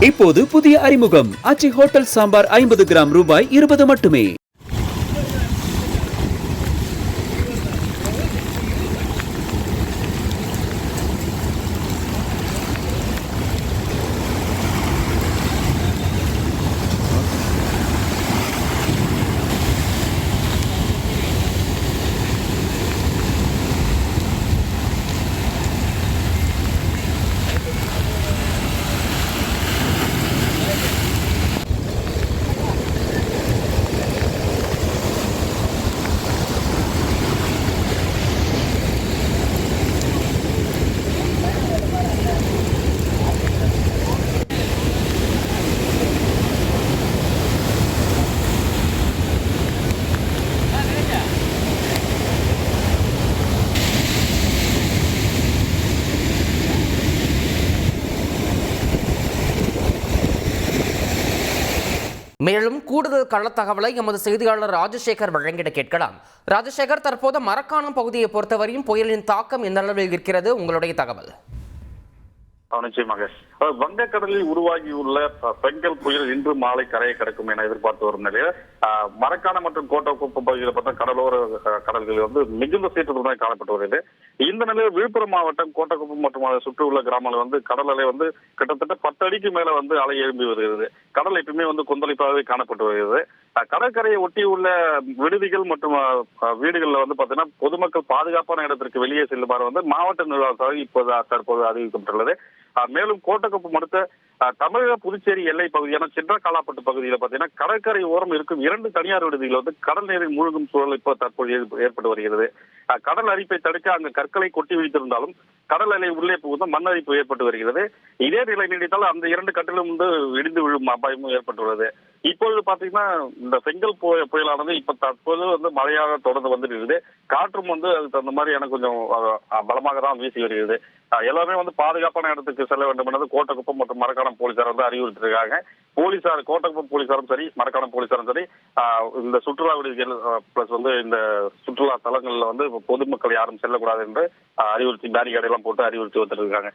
இப்போது புதிய அறிமுகம் ஆச்சி ஹோட்டல் சாம்பார் 50 கிராம் ரூபாய் 20 மட்டுமே. மேலும் கூடுதல் கள தகவலை எமது செய்தியாளர் ராஜசேகர் வழங்கிட கேட்கலாம். ராஜசேகர், தற்போது மரக்காணம் பகுதியை பொறுத்தவரையும் புயலின் தாக்கம் எந்த அளவில் இருக்கிறது, உங்களுடைய தகவல்? நிச்சயமாக வங்கக்கடலில் உருவாகியுள்ள பெங்கல் புயல் இன்று மாலை கரையை கடக்கும் என எதிர்பார்த்து வரும் நிலையில் மரக்காணம் மற்றும் கோட்டக்குப்பம் பகுதியில் பார்த்தா கடலோர கடல்களில் மிகுந்த சீற்றத்துடன் காணப்பட்டு வருகிறது. இந்த நிலையில் விழுப்புரம் மாவட்டம் கோட்டக்குப்பம் மற்றும் அதை சுற்றியுள்ள கிராமங்கள் கடல் அலை கிட்டத்தட்ட 10 அடிக்கு மேல அலை எழும்பி வருகிறது. கடல் எப்பவுமே கொந்தளிப்பாகவே காணப்பட்டு வருகிறது. கடற்கரையை ஒட்டியுள்ள விடுதிகள் மற்றும் வீடுகள்ல பாத்தீங்கன்னா பொதுமக்கள் பாதுகாப்பான இடத்திற்கு வெளியே செல்லுமாறு மாவட்ட நிர்வாகத்தால் தற்போது அறிவிக்கப்பட்டுள்ளது. மேலும் கோட்டக்குப்பம் அடுத்த தமிழக புதுச்சேரி எல்லை பகுதியான சின்னக்காலாப்பட்டு பகுதியில் பாத்தீங்கன்னா கடற்கரை ஓரம் இருக்கும் 2 தனியார் விடுதிகள் கடல் நீரில் மூழ்கும் சூழல் இப்போ தற்போது ஏற்பட்டு வருகிறது. கடல் அரிப்பை தடுக்க அங்கு கற்களை கொட்டி வைத்திருந்தாலும் கடல் அலை உள்ளே புகுந்து மண் அரிப்பு ஏற்பட்டு வருகிறது. இதே நிலை நீடித்தால் அந்த 2 கட்டிலும் இடிந்து விழும் அபாயமும் ஏற்பட்டுள்ளது. இப்பொழுது பாத்தீங்கன்னா இந்த செங்கல் புயலானது இப்ப தற்போது மழையாக தொடர்ந்து வந்துட்டு காற்றும் அதுக்கு தகுந்த மாதிரி கொஞ்சம் பலமாக தான் வீசி வருகிறது. எல்லாமே பாதுகாப்பான இடத்துக்கு செல்ல வேண்டும் என்பது கோட்டக்குப்பம் மற்றும் மரக்காணம் போலீசார் அறிவுறுத்திருக்காங்க. போலீசார் கோட்டக்குப்பம் போலீசாரும் சரி மரக்காணம் போலீசாரும் சரி இந்த சுற்றுலா விடுதிகள் பிளஸ் இந்த சுற்றுலா தலங்கள்ல பொதுமக்கள் யாரும் செல்லக்கூடாது என்று அறிவுறுத்தி பேரிகார்டு எல்லாம் போட்டு அறிவுறுத்தி வந்துருக்காங்க.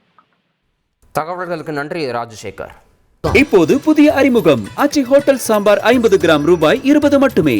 தகவல்களுக்கு நன்றி ராஜசேகர். இப்போது புதிய அறிமுகம் ஆச்சி ஹோட்டல் சாம்பார் 50 கிராம் ரூபாய் 20 மட்டுமே.